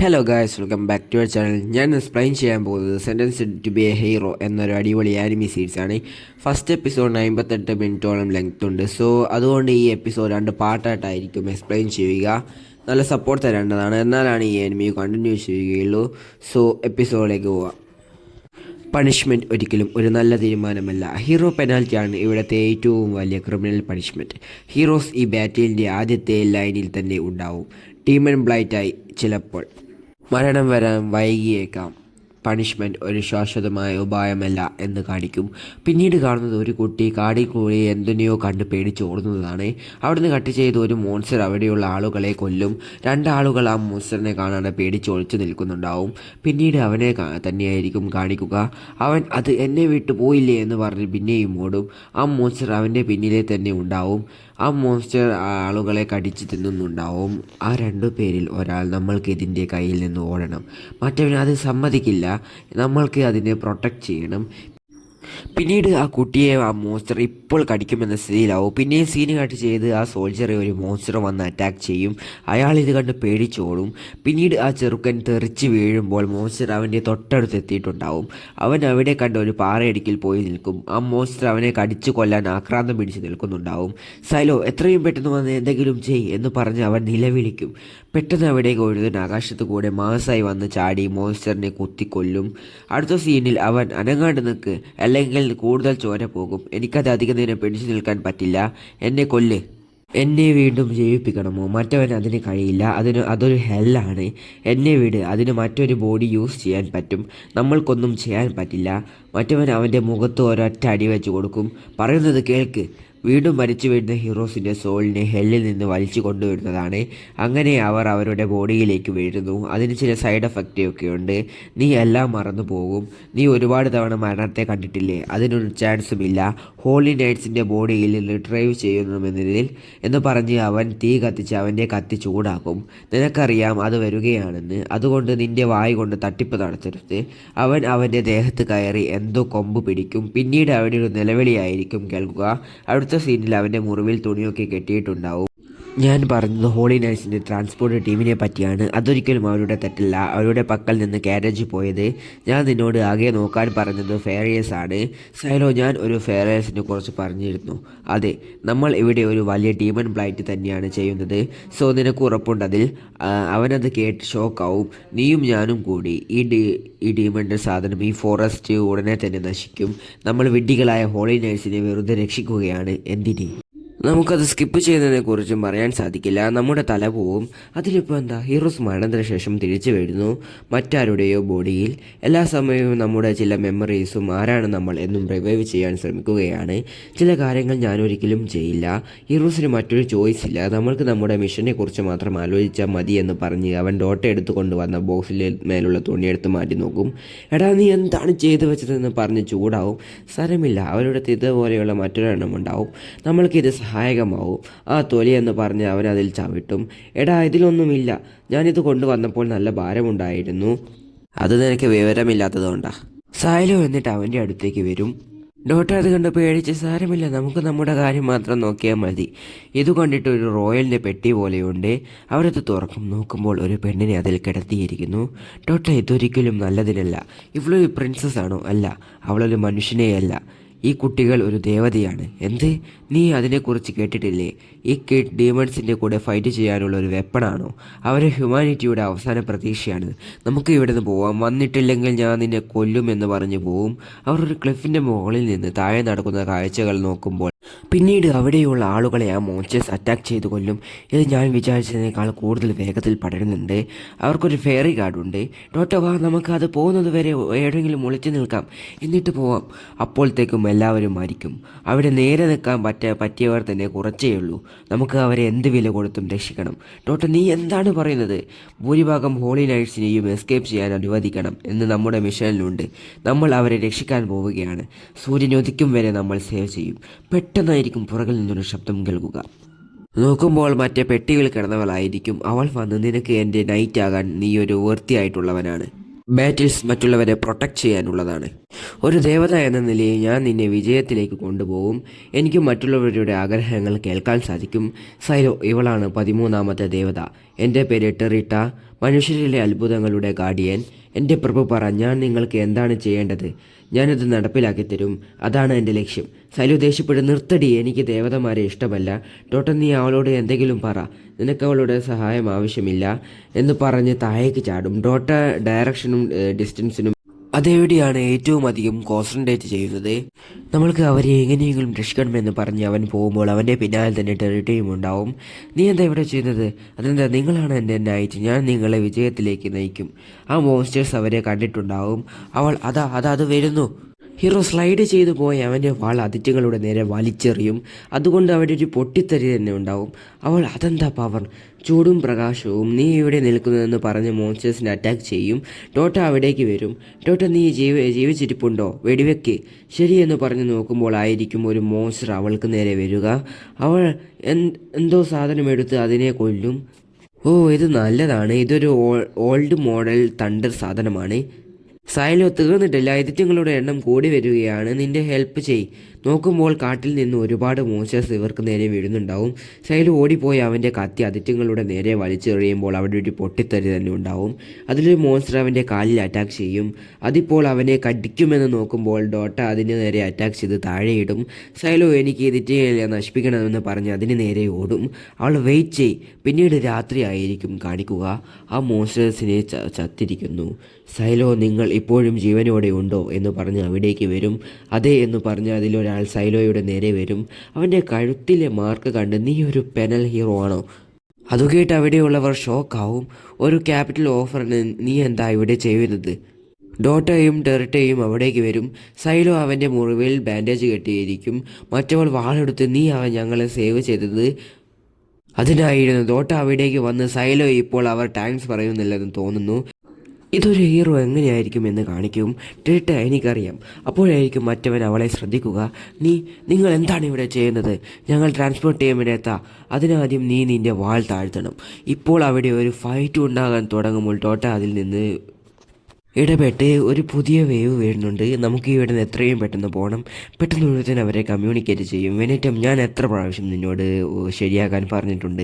Hello guys, welcome back to our channel. ഞാൻ explain ചെയ്യാൻ പോകുന്നത് sentence to be a hero എന്നൊരു അടിപൊളി ആനിമി സീരീസാണ്. ഫസ്റ്റ് എപ്പിസോഡിന് 58 മിനിറ്റോളം ലെങ്ത് ഉണ്ട്. സോ അതുകൊണ്ട് ഈ എപ്പിസോഡ് 2 പാർട്ടായിട്ടായിരിക്കും എക്സ്പ്ലെയിൻ ചെയ്യുക. നല്ല സപ്പോർട്ട് തരേണ്ടതാണ്, എന്നാലാണ് ഈ ആനിമി കണ്ടിന്യൂ ചെയ്യുകയുള്ളൂ. സോ എപ്പിസോഡിലേക്ക് പോവാം. പണിഷ്മെൻറ്റ് ഒരിക്കലും ഒരു നല്ല തീരുമാനമല്ല. ഹീറോ പെനാൽറ്റിയാണ് ഇവിടുത്തെ ഏറ്റവും വലിയ ക്രിമിനൽ പണിഷ്മെൻറ്റ്. ഹീറോസ് ഈ ബാറ്റിലിൻ്റെ ആദ്യത്തെ ലൈനിൽ തന്നെ ഉണ്ടാവും. ഡീമൺ ബ്ലൈറ്റായി ചിലപ്പോൾ മരണം വരാൻ വൈകിയേക്കാം. പണിഷ്മെൻറ്റ് ഒരു ശാശ്വതമായ ഉപായമല്ല എന്ന് കാണിക്കും. പിന്നീട് കാണുന്നത് ഒരു കുട്ടി കാടിൽ കൂടി എന്തിനെയോ കണ്ട് പേടിച്ചോടുന്നതാണ്. അവിടുന്ന് കട്ട് ചെയ്ത് ഒരു മോൺസ്റ്റർ അവിടെയുള്ള ആളുകളെ കൊല്ലും. രണ്ടാളുകൾ ആ മോൺസ്റ്ററിനെ കാണാതെ പേടിച്ചൊളിച്ചു നിൽക്കുന്നുണ്ടാവും. പിന്നീട് അവനെ തന്നെയായിരിക്കും കാണിക്കുക. അവൻ അത് എന്നെ വിട്ടു പോയില്ലേ എന്ന് പറഞ്ഞ് പിന്നെയും ഓടും. ആ മോൺസ്റ്റർ അവൻ്റെ പിന്നിലെ തന്നെ ഉണ്ടാവും. ആ മോൺസ്റ്റർ ആളുകളെ കടിച്ച് തിന്നുന്നുണ്ടാവും. ആ 2 പേരിൽ ഒരാൾ നമ്മൾക്ക് ഇതിൻ്റെ കയ്യിൽ നിന്ന് ഓടണം. മറ്റവൻ അത് സമ്മതിക്കില്ല. നമ്മൾക്ക് അതിനെ പ്രൊട്ടക്റ്റ് ചെയ്യണം. പിന്നീട് ആ കുട്ടിയെ ആ മോൺസ്റ്റർ ഇപ്പോൾ കടിക്കുമെന്ന സ്ഥിതിയിലാവും. പിന്നെയും സീന് കട്ട് ചെയ്ത് ആ സോൾജറെ ഒരു മോൺസ്റ്റർ വന്ന് അറ്റാക്ക് ചെയ്യും. അയാൾ ഇത് കണ്ട് പേടിച്ചോടും. പിന്നീട് ആ ചെറുക്കൻ തെറിച്ച് വീഴുമ്പോൾ മോൺസ്റ്റർ അവൻ്റെ തൊട്ടടുത്ത് എത്തിയിട്ടുണ്ടാവും. അവൻ അവിടെ കണ്ട ഒരു പാറയടിക്കിൽ പോയി നിൽക്കും. ആ മോൺസ്റ്റർ അവനെ കടിച്ചു കൊല്ലാൻ ആക്രാന്തം പിടിച്ച് നിൽക്കുന്നുണ്ടാവും. സൈലോ, എത്രയും പെട്ടെന്ന് വന്ന് എന്തെങ്കിലും ചെയ് എന്ന് പറഞ്ഞ് അവൻ നിലവിളിക്കും. പെട്ടെന്ന് അവിടേക്ക് ഒരുതൻ ആകാശത്ത് കൂടെ മാസായി വന്ന് ചാടി മോൺസ്റ്ററിനെ കുത്തിക്കൊല്ലും. അടുത്ത സീനിൽ അവൻ അനങ്ങാണ്ട് നിൽക്ക്, അല്ലെങ്കിൽ കൂടുതൽ ചോര പോകും. എനിക്കത് അധികം നേരം പിടിച്ചു നിൽക്കാൻ പറ്റില്ല. എന്നെ കൊല്ല്. എന്നെ വീണ്ടും ജീവിപ്പിക്കണമോ? മറ്റവൻ അതിന് കഴിയില്ല. അതൊരു ഹെല്ലാണ്. എന്നെ വിട്. അതിന് മറ്റൊരു ബോഡി യൂസ് ചെയ്യാൻ പറ്റും. നമ്മൾക്കൊന്നും ചെയ്യാൻ പറ്റില്ല. മറ്റവൻ അവൻ്റെ മുഖത്ത് ഒരൊറ്റ അടി വെച്ച് കൊടുക്കും. പറയുന്നത് കേൾക്ക്. വീണ്ടും മരിച്ചു വീഴുന്ന ഹീറോസിൻ്റെ സോളിനെ ഹെല്ലിൽ നിന്ന് വലിച്ചു കൊണ്ടുവരുന്നതാണ്. അങ്ങനെ അവർ അവരുടെ ബോഡിയിലേക്ക് വീഴുന്നു. അതിന് ചില സൈഡ് എഫക്റ്റൊക്കെ ഉണ്ട്. നീ എല്ലാം മറന്നു പോകും. നീ ഒരുപാട് തവണ മരണത്തെ കണ്ടിട്ടില്ലേ? അതിനൊരു ചാൻസുമില്ല. ഹോളി നൈറ്റ്സിൻ്റെ ബോഡിയിൽ റിട്രൈവ് ചെയ്യുമെന്നതിൽ എന്ന് പറഞ്ഞ് അവൻ തീ കത്തിച്ച് അവൻ്റെ കത്തി ചൂടാക്കും. നിനക്കറിയാം അത് വരികയാണെന്ന്. അതുകൊണ്ട് നിൻ്റെ വായ് കൊണ്ട് തട്ടിപ്പ് നടത്തരുത്. അവൻ അവൻ്റെ ദേഹത്ത് കയറി എന്തോ കൊമ്പ് പിടിക്കും. പിന്നീട് അവിടെ ഒരു നിലവിളിയായിരിക്കും കേൾക്കുക. അടുത്ത സീനിൽ അവൻ്റെ മുറിവിൽ തുണിയൊക്കെ കെട്ടിയിട്ടുണ്ടാവും. ഞാൻ പറഞ്ഞത് ഹോളി നൈറ്റ്സിൻ്റെ ട്രാൻസ്പോർട്ട് ടീമിനെ പറ്റിയാണ്. അതൊരിക്കലും അവരുടെ തെറ്റല്ല. അവരുടെ പക്കൽ നിന്ന് കാരേജ് പോയത്. ഞാൻ നിന്നോട് ആകെ നോക്കാൻ പറഞ്ഞത് ഫെയറിയേഴ്സ് ആണ്. സൈലോ, ഞാൻ ഒരു ഫെയറിയേഴ്സിനെ കുറിച്ച് പറഞ്ഞിരുന്നു. അതെ, നമ്മൾ ഇവിടെ ഒരു വലിയ ഡീമൺ ബ്ലൈറ്റ് തന്നെയാണ് ചെയ്യുന്നത്. സോ നിനക്ക് ഉറപ്പുണ്ടതിൽ? അവനത് കേട്ട് ഷോക്കാവും. നീയും ഞാനും കൂടി. ഈ ഡീമണിൻ്റെ സാധനം ഈ ഫോറസ്റ്റ് ഉടനെ തന്നെ നശിക്കും. നമ്മൾ വിഡ്ഢികളായ ഹോളി നൈറ്റ്സിനെ വെറുതെ രക്ഷിക്കുകയാണ്. എന്തിന്? നമുക്കത് സ്കിപ്പ് ചെയ്യുന്നതിനെക്കുറിച്ചും പറയാൻ സാധിക്കില്ല. നമ്മുടെ തല പോവും. അതിലിപ്പോൾ എന്താ? ഹീറോസ് മരണത്തിന് ശേഷം തിരിച്ചു വരുന്നു മറ്റാരുടെയോ ബോഡിയിൽ. എല്ലാ സമയവും നമ്മുടെ ചില മെമ്മറീസും ആരാണ് നമ്മൾ എന്നും റിവൈവ് ചെയ്യാൻ ശ്രമിക്കുകയാണ്. ചില കാര്യങ്ങൾ ഞാനൊരിക്കലും ചെയ്യില്ല. ഹീറോസിന് മറ്റൊരു ചോയ്സ് ഇല്ല. നമ്മൾക്ക് നമ്മുടെ മിഷനെ കുറിച്ച് മാത്രം ആലോചിച്ചാൽ മതി എന്ന് പറഞ്ഞ് അവൻ ഡോട്ട എടുത്തുകൊണ്ട് വന്ന ബോക്സിൽ മേലുള്ള തുണിയെടുത്ത് മാറ്റി നോക്കും. എടാ, നീ എന്താണ് ചെയ്തു വെച്ചതെന്ന് പറഞ്ഞ് ചൂടാവും. സാരമില്ല, അവരുടെ ഇതുപോലെയുള്ള മറ്റൊരെണ്ണം ഉണ്ടാവും. നമ്മൾക്കിത് സഹായകമാവും. ആ തൊലി എന്ന് പറഞ്ഞ് അവൻ അതിൽ ചവിട്ടും. എടാ, ഇതിലൊന്നുമില്ല. ഞാനിത് കൊണ്ടുവന്നപ്പോൾ നല്ല ഭാരമുണ്ടായിരുന്നു. അത് നിനക്ക് വിവരമില്ലാത്തതുകൊണ്ടാ. സായലോ എന്നിട്ട് അവൻ്റെ അടുത്തേക്ക് വരും. ഡോട്ട അത് കണ്ട് പേടിച്ച്, സാരമില്ല, നമുക്ക് നമ്മുടെ കാര്യം മാത്രം നോക്കിയാൽ മതി. ഇത് കണ്ടിട്ട് ഒരു റോയലിൻ്റെ പെട്ടി പോലെയുണ്ട്. അവരത് തുറക്കും. നോക്കുമ്പോൾ ഒരു പെണ്ണിനെ അതിൽ കിടത്തിയിരിക്കുന്നു. ഡോട്ട, ഇതൊരിക്കലും നല്ലതിനല്ല. ഇവളൊരു പ്രിൻസസ് ആണോ? അല്ല, അവളൊരു മനുഷ്യനെയല്ല. ഈ കുട്ടികൾ ഒരു ദേവതയാണ്. എന്ത്? നീ അതിനെക്കുറിച്ച് കേട്ടിട്ടില്ലേ? ഈ കിഡ് ഡീമൺസിൻ്റെ കൂടെ ഫൈറ്റ് ചെയ്യാനുള്ള ഒരു വെപ്പണാണോ? അവരെ ഹ്യൂമാനിറ്റിയുടെ അവസാന പ്രതീക്ഷയാണ്. നമുക്ക് ഇവിടെ നിന്ന് പോവാം. വന്നിട്ടില്ലെങ്കിൽ ഞാൻ നിന്നെ കൊല്ലുമെന്ന് പറഞ്ഞു പോവും. അവർ ഒരു ക്ലിഫിൻ്റെ മുകളിൽ നിന്ന് താഴെ നടക്കുന്ന കാഴ്ചകൾ നോക്കുമ്പോൾ പിന്നീട് അവിടെയുള്ള ആളുകളെ ആ മോൺസ്റ്റേഴ്സ് അറ്റാക്ക് ചെയ്ത് കൊല്ലും. ഇത് ഞാൻ വിചാരിച്ചതിനേക്കാൾ കൂടുതൽ വേഗത്തിൽ പടരുന്നുണ്ട്. അവർക്കൊരു ഫെയറി കാർഡുണ്ട്. ഡോട്ട, വാ, നമുക്ക് അത് പോകുന്നത് വരെ എവിടെയെങ്കിലും ഒളിച്ചു നിൽക്കാം, എന്നിട്ട് പോവാം. അപ്പോഴത്തേക്കും എല്ലാവരും മരിക്കും. അവിടെ നേരെ നിൽക്കാൻ പറ്റിയവർ തന്നെ കുറച്ചേ ഉള്ളൂ. നമുക്ക് അവരെ എന്ത് വില കൊടുത്തും രക്ഷിക്കണം. ഡോട്ട, നീ എന്താണ് പറയുന്നത്? ഭൂരിഭാഗം ഹോളി നൈറ്റ്സിനെയും എസ്കേപ്പ് ചെയ്യാൻ അനുവദിക്കണം എന്ന് നമ്മുടെ മിഷനിലുണ്ട്. നമ്മൾ അവരെ രക്ഷിക്കാൻ പോവുകയാണ്. സൂര്യൻ ഉദിക്കും വരെ നമ്മൾ സേവ് ചെയ്യും. പെട്ടെന്നായിരിക്കും പുറകിൽ നിന്നൊരു ശബ്ദം കേൾക്കുക. നോക്കുമ്പോൾ മറ്റേ പെട്ടിയിൽ കിടന്നവളായിരിക്കും. അവൾ വന്ന്, നിനക്ക് എൻ്റെ നൈറ്റ് ആകാൻ നീ ഒരു വൃത്തിയായിട്ടുള്ളവനാണ്. ബാറ്റിൽസ് മറ്റുള്ളവരെ പ്രൊട്ടക്റ്റ് ചെയ്യാനുള്ളതാണ്. ഒരു ദേവത എന്ന നിലയിൽ ഞാൻ നിന്നെ വിജയത്തിലേക്ക് കൊണ്ടുപോകും. എനിക്ക് മറ്റുള്ളവരുടെ ആഗ്രഹങ്ങൾ കേൾക്കാൻ സാധിക്കും. സൈലോ, ഇവളാണ് 13ാമത്തെ ദേവത. എൻ്റെ പേര് ടെറിട്ട. മനുഷ്യരിലെ അത്ഭുതങ്ങളുടെ ഗാർഡിയൻ. എൻ്റെ പ്രഭു പറ, ഞാൻ നിങ്ങൾക്ക് എന്താണ് ചെയ്യേണ്ടത്? ഞാനത് നടപ്പിലാക്കി തരും. അതാണ് എൻ്റെ ലക്ഷ്യം. സൈലു ദേഷ്യപ്പെട്ട്, നിർത്തടി, എനിക്ക് ദേവതമാരെ ഇഷ്ടമല്ല. ടോട്ടൻ, നീ അവളോട് എന്തെങ്കിലും പറ. നിനക്ക് അവളുടെ സഹായം ആവശ്യമില്ല എന്ന് പറഞ്ഞ് താഴേക്ക് ചാടും. ഡോട്ട ഡയറക്ഷനും ഡിസ്റ്റൻസിനും അതെവിടെയാണ് ഏറ്റവും അധികം കോൺസെൻട്രേറ്റ് ചെയ്യുന്നത്. നമ്മൾക്ക് അവരെ എങ്ങനെയെങ്കിലും രക്ഷിക്കണമെന്ന് പറഞ്ഞ് അവൻ പോകുമ്പോൾ അവൻ്റെ പിന്നാലെ തന്നെ ടെറിട്ടറിയും ഉണ്ടാവും. നീ എന്താ ഇവിടെ ചെയ്യുന്നത്? അതെന്താ, നിങ്ങളാണ് എൻ്റെ നൈറ്റ്, ഞാൻ നിങ്ങളെ വിജയത്തിലേക്ക് നയിക്കും. ആ മോൺസ്റ്റേഴ്സ് അവരെ കണ്ടിട്ടുണ്ടാവും. അവൾ അത് വരുന്നു. ഹീറോ സ്ലൈഡ് ചെയ്തു പോയി അവൻ്റെ വാൾ അതിഥികളുടെ നേരെ വലിച്ചെറിയും. അതുകൊണ്ട് അവിടെ ഒരു പൊട്ടിത്തെറി തന്നെ ഉണ്ടാവും. അവൾ, അതെന്താ പവർ, ചൂടും പ്രകാശവും, നീ ഇവിടെ നിൽക്കുന്നതെന്ന് പറഞ്ഞ് മോൺസ്റ്റേഴ്സിനെ അറ്റാക്ക് ചെയ്യും. ടോട്ട അവിടേക്ക് വരും. ടോട്ട, നീ ജീവിച്ചിരിപ്പുണ്ടോ? വെടിവെക്ക്. ശരിയെന്ന് പറഞ്ഞ് നോക്കുമ്പോൾ ആയിരിക്കും ഒരു മോൺസ്റ്റർ അവൾക്ക് നേരെ വരിക. അവൾ എന്തോ സാധനം എടുത്ത് അതിനെ കൊല്ലും. ഓ, ഇത് നല്ലതാണ്. ഇതൊരു ഓൾഡ് മോഡൽ തണ്ടർ സാധനമാണ്. സൈലോ, തീർന്നിട്ടില്ല, അതിഥ്യങ്ങളുടെ എണ്ണം കൂടി വരികയാണ്. നിന്റെ ഹെൽപ്പ് ചെയ്. നോക്കുമ്പോൾ കാട്ടിൽ നിന്ന് ഒരുപാട് മോൺസ്റ്റേഴ്സ് ഇവർക്ക് നേരെ വീഴുന്നുണ്ടാവും. സൈലോ ഓടിപ്പോയി അവൻ്റെ കത്തി അതിഥ്യങ്ങളുടെ നേരെ വലിച്ചെറിയുമ്പോൾ അവിടെ ഒരു പൊട്ടിത്തെറി തന്നെ ഉണ്ടാവും. അതിലൊരു മോൺസ്റ്റർ അവൻ്റെ കാലിൽ അറ്റാക്ക് ചെയ്യും. അതിപ്പോൾ അവനെ കടിക്കുമെന്ന് നോക്കുമ്പോൾ ഡോട്ട അതിന് നേരെ അറ്റാക്ക് ചെയ്ത് താഴെയിടും. സൈലോ, എനിക്ക് ഇതിഥ്യങ്ങളെ നശിപ്പിക്കണമെന്ന് പറഞ്ഞ് അതിന് നേരെ ഓടും. അവൾ, വെയിറ്റ് ചെയ്, പിന്നീട് രാത്രി ആയിരിക്കും കാണിക്കുക. ആ മോൺസ്റ്റേഴ്സിനെ ചത്തിരിക്കുന്നു. സൈലോ, നിങ്ങൾ ഇപ്പോഴും ജീവനോടെ ഉണ്ടോ എന്ന് പറഞ്ഞ് അവിടേക്ക് വരും. അതെ എന്ന് പറഞ്ഞ് അതിലൊരാൾ സൈലോയുടെ നേരെ വരും. അവൻ്റെ കഴുത്തിലെ മാർക്ക് കണ്ട്, നീ ഒരു പെനൽ ഹീറോ ആണോ? അതുകേട്ട് അവിടെയുള്ളവർ ഷോക്കാവും. ഒരു ക്യാപിറ്റൽ ഓഫറിന് നീ എന്താ ഇവിടെ ചെയ്യുന്നത്? ഡോട്ടയും ടെറിട്ടയും അവിടേക്ക് വരും. സൈലോ അവൻ്റെ മുറിവിൽ ബാൻഡേജ് കെട്ടിയിരിക്കും. മറ്റവൾ വാളെടുത്ത്, നീ ഞങ്ങളെ സേവ് ചെയ്തത് അതിനായിരുന്നു. ഡോട്ട അവിടേക്ക് വന്ന്, സൈലോ, ഇപ്പോൾ അവർ താങ്ക്സ് പറയുന്നില്ലെന്ന് തോന്നുന്നു. ഇതൊരു ഹീറോ എങ്ങനെയായിരിക്കും എന്ന് കാണിക്കും. ടെറിട്ട, എനിക്കറിയാം. അപ്പോഴായിരിക്കും മറ്റവൻ അവളെ ശ്രദ്ധിക്കുക. നിങ്ങൾ എന്താണ് ഇവിടെ ചെയ്യുന്നത്? ഞങ്ങൾ ട്രാൻസ്പോർട്ട് ടീമിനെത്താം. അതിനാദ്യം നീ നിൻ്റെ വാൾ താഴ്ത്തണം. ഇപ്പോൾ അവിടെ ഒരു ഫൈറ്റ് ഉണ്ടാകാൻ തുടങ്ങുമ്പോൾ ഡോട്ട അതിൽ നിന്ന് ഇടപെട്ട്, ഒരു പുതിയ വേവ് വരുന്നുണ്ട്, നമുക്ക് ഇവിടെ നിന്ന് എത്രയും പെട്ടെന്ന് പോകണം. പെട്ടെന്ന് തന്നെ അവരെ കമ്മ്യൂണിക്കേറ്റ് ചെയ്യും. വെനറ്റം, ഞാൻ എത്ര പ്രാവശ്യം നിന്നോട് ശരിയാക്കാൻ പറഞ്ഞിട്ടുണ്ട്.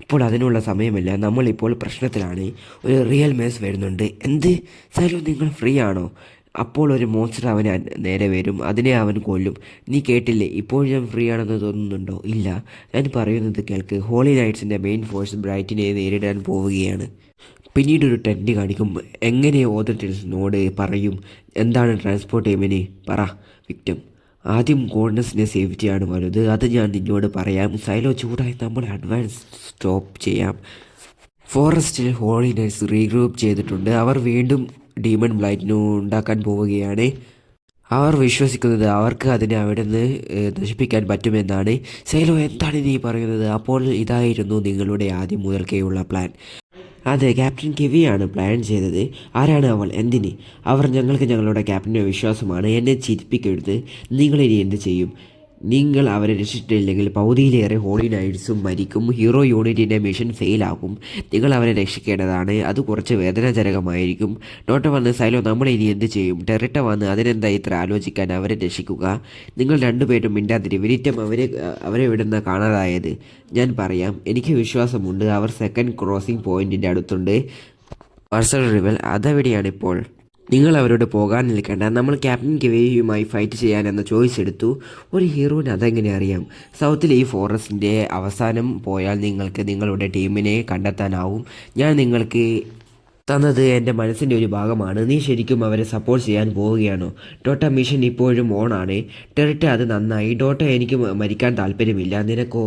ഇപ്പോൾ അതിനുള്ള സമയമല്ല, നമ്മളിപ്പോൾ പ്രശ്നത്തിലാണ്. ഒരു റിയൽ മേസ് വരുന്നുണ്ട്. എന്ത്? സൈലോ, നിങ്ങൾ ഫ്രീ ആണോ? അപ്പോൾ ഒരു മോൺസ്റ്റർ അവന് നേരെ വരും. അതിനെ അവൻ കൊല്ലും. നീ കേട്ടില്ലേ? ഇപ്പോൾ ഞാൻ ഫ്രീ ആണെന്ന് തോന്നുന്നുണ്ടോ? ഇല്ല, ഞാൻ പറയുന്നത് കേൾക്ക്. ഹോളി നൈറ്റ്സിൻ്റെ മെയിൻ ഫോഴ്സ് ബ്രൈറ്റിനെ നേരിടാൻ പോവുകയാണ്. പിന്നീട് ഒരു ടെൻറ്റ് കാണിക്കും. എങ്ങനെ ഓതറിനോട് പറയും എന്താണ് ട്രാൻസ്പോർട്ട് ടീമിന് പറ വിക്ടം. ആദ്യം കോർണസിൻ്റെ സേഫ്റ്റിയാണ് വലുത്, അത് ഞാൻ നിന്നോട് പറയാം. സൈലോ ചൂടായി, നമ്മൾ അഡ്വാൻസ് സ്റ്റോപ്പ് ചെയ്യാം. ഫോറസ്റ്റിൽ ഹോളി നൈറ്റ്സ് റീഗ്രൂപ്പ് ചെയ്തിട്ടുണ്ട്. അവർ വീണ്ടും ഡീമൺ ബ്ലൈറ്റിനു ഉണ്ടാക്കാൻ പോവുകയാണ്. അവർ വിശ്വസിക്കുന്നത് അവർക്ക് അതിനെ അവിടെ നിന്ന് നശിപ്പിക്കാൻ പറ്റുമെന്നാണ്. സൈലോ, എന്താണ് നീ പറയുന്നത്? അപ്പോൾ ഇതായിരുന്നു നിങ്ങളുടെ ആദ്യം മുതൽക്കേയുള്ള പ്ലാൻ? അതെ, ക്യാപ്റ്റൻ കെവിയാണ് പ്ലാൻ ചെയ്തത്. ആരാണ് അവൾ? എന്തിന്? അവർ ഞങ്ങൾക്ക് ഞങ്ങളുടെ ക്യാപ്റ്റൻ്റെ വിശ്വാസമാണ്. എന്നെ ചിരിപ്പിക്കരുത്. നിങ്ങളിനി എന്ത് ചെയ്യും? നിങ്ങൾ അവരെ രക്ഷിച്ചിട്ടില്ലെങ്കിൽ പകുതിയിലേറെ ഹോളി നൈറ്റ്സും മരിക്കും. ഹീറോ യൂണിറ്റിൻ്റെ മിഷൻ ഫെയിലാകും. നിങ്ങൾ അവരെ രക്ഷിക്കേണ്ടതാണ്. അത് കുറച്ച് വേദനാജനകമായിരിക്കും. ഡോട്ട വന്ന്, സൈലോ, നമ്മൾ ഇനി എന്ത് ചെയ്യും? ടെറിട്ട വന്ന്, അതിനെന്താ ഇത്ര ആലോചിക്കാൻ, അവരെ രക്ഷിക്കുക. നിങ്ങൾ രണ്ടുപേരും മിണ്ടാതിരി. വിനിറ്റം, അവരെ ഇവിടുന്ന് കാണാതായത് ഞാൻ പറയാം. എനിക്ക് വിശ്വാസമുണ്ട്. അവർ സെക്കൻഡ് ക്രോസിംഗ് പോയിൻറ്റിൻ്റെ അടുത്തുണ്ട്. മർസൽ റിവൽ അതെവിടെയാണിപ്പോൾ? നിങ്ങൾ അവരോട് പോകാൻ നിൽക്കേണ്ട. നമ്മൾ ക്യാപ്റ്റൻ കെവിയുമായി ഫൈറ്റ് ചെയ്യാനെന്ന ചോയ്സ് എടുത്തു. ഒരു ഹീറോയിന് അതെങ്ങനെ അറിയാം? സൗത്തിൽ ഈ ഫോറസ്റ്റിൻ്റെ അവസാനം പോയാൽ നിങ്ങൾക്ക് നിങ്ങളുടെ ടീമിനെ കണ്ടെത്താനാവും. ഞാൻ നിങ്ങൾക്ക് തന്നത് എൻ്റെ മനസ്സിൻ്റെ ഒരു ഭാഗമാണ്. നീ ശരിക്കും അവരെ സപ്പോർട്ട് ചെയ്യാൻ പോവുകയാണോ? ഡോട്ട, മിഷൻ ഇപ്പോഴും ഓണാണ്. ടെറിട്ട, അത് നന്നായി. ഡോട്ട, എനിക്ക് മരിക്കാൻ താല്പര്യമില്ല. നിനക്കോ?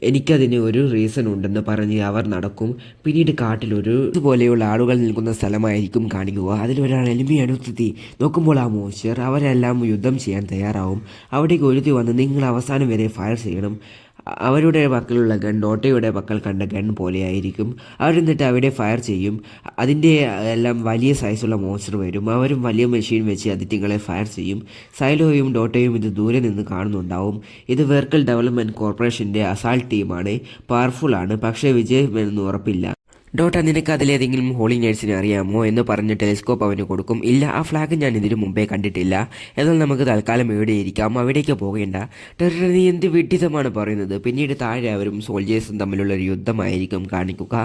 എനിക്കതിന് ഒരു റീസൺ ഉണ്ടെന്ന് പറഞ്ഞ് അവർ നടക്കും. പിന്നീട് കാട്ടിലൊരു ഇതുപോലെയുള്ള ആളുകൾ നിൽക്കുന്ന സ്ഥലമായിരിക്കും കാണിക്കുക. അതിലൊരാൾ എലിമി അടുത്തെത്തി. നോക്കുമ്പോൾ ആ മോൺസ്റ്റർ. അവരെല്ലാം യുദ്ധം ചെയ്യാൻ തയ്യാറാവും. അവിടേക്ക് ഒരുത്തി വന്ന്, നിങ്ങൾ അവസാനം വരെ ഫയർ ചെയ്യണം. അവരുടെ പക്കലുള്ള ഗൺ ഡോട്ടയുടെ പക്കൽ കണ്ട ഗൺ പോലെയായിരിക്കും. അവരെന്നിട്ട് അവിടെ ഫയർ ചെയ്യും. അതിൻ്റെ എല്ലാം വലിയ സൈസുള്ള മോൺസ്റ്റർ വരും. അവരും വലിയ മെഷീൻ വെച്ച് അതിഥികളെ ഫയർ ചെയ്യും. സൈലോയും ഡോട്ടയും ഇത് ദൂരെ നിന്ന് കാണുന്നുണ്ടാവും. ഇത് വെർക്കൽ ഡെവലപ്മെൻറ്റ് കോർപ്പറേഷൻ്റെ അസാൾട്ട് ടീമാണ്. പവർഫുള്ളാണ്, പക്ഷേ വിജയമെന്ന് ഉറപ്പില്ല. ഡോട്ട നിനക്ക് അതിലേതെങ്കിലും ഹോളി നേഴ്സിനെ അറിയാമോ എന്ന് പറഞ്ഞ് ടെലിസ്കോപ്പ് അവന് കൊടുക്കും. ഇല്ല, ആ ഫ്ലാഗ് ഞാൻ ഇതിനു മുമ്പേ കണ്ടിട്ടില്ല. എന്നാൽ നമുക്ക് തൽക്കാലം ഇവിടെ ഇരിക്കാം, അവിടേക്ക് പോകേണ്ട. ടെറർ, നീ എന്ത് വിഡ്ഢിത്തമാണ് പറയുന്നത്? പിന്നീട് താഴെ അവരും സോൾജേഴ്സും തമ്മിലുള്ള ഒരു യുദ്ധമായിരിക്കും കാണിക്കുക.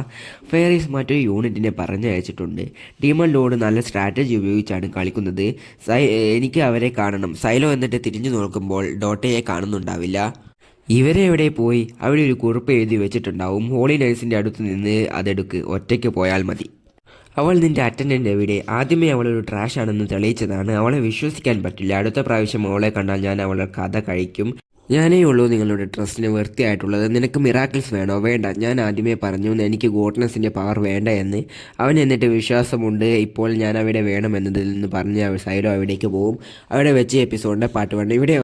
ഫെയറീസ് മറ്റൊരു യൂണിറ്റിനെ പറഞ്ഞയച്ചിട്ടുണ്ട്. ഡീമൺ ലോഡ് നല്ല സ്ട്രാറ്റജി ഉപയോഗിച്ചാണ് കളിക്കുന്നത്. എനിക്ക് അവരെ കാണണം. സൈലോ എന്നിട്ട് തിരിഞ്ഞു നോക്കുമ്പോൾ ഡോട്ടയെ കാണുന്നുണ്ടാവില്ല. ഇവരെ എവിടെ പോയി? അവിടെ ഒരു കുറിപ്പ് എഴുതി വെച്ചിട്ടുണ്ടാവും. ഹോളി നേഴ്സിൻ്റെ അടുത്ത് നിന്ന് അതെടുക്ക്, ഒറ്റയ്ക്ക് പോയാൽ മതി. അവൾ നിൻ്റെ അറ്റൻഡൻ്റ് എവിടെ? ആദ്യമേ അവളൊരു ട്രാഷ് ആണെന്ന് തെളിയിച്ചതാണ്. അവളെ വിശ്വസിക്കാൻ പറ്റില്ല. അടുത്ത പ്രാവശ്യം അവളെ കണ്ടാൽ ഞാൻ അവളുടെ കഥ കഴിക്കും. ഞാനേ ഉള്ളൂ നിങ്ങളുടെ ട്രസ്റ്റിന് വൃത്തിയായിട്ടുള്ളത്. നിനക്ക് മിറാക്കിൾസ് വേണോ? വേണ്ട. ഞാൻ ആദ്യമേ പറഞ്ഞു എനിക്ക് ഗോഡ്നെസ്സിൻ്റെ പവർ വേണ്ട എന്ന്. അവൻ എന്നിട്ട് വിശ്വാസമുണ്ട് ഇപ്പോൾ ഞാൻ അവിടെ വേണമെന്നതിൽ നിന്ന് പറഞ്ഞ് സൈലോ അവിടേക്ക് പോകും. അവിടെ വെച്ച് എപ്പിസോഡിൻ്റെ പാർട്ട് 1 ഇവിടെ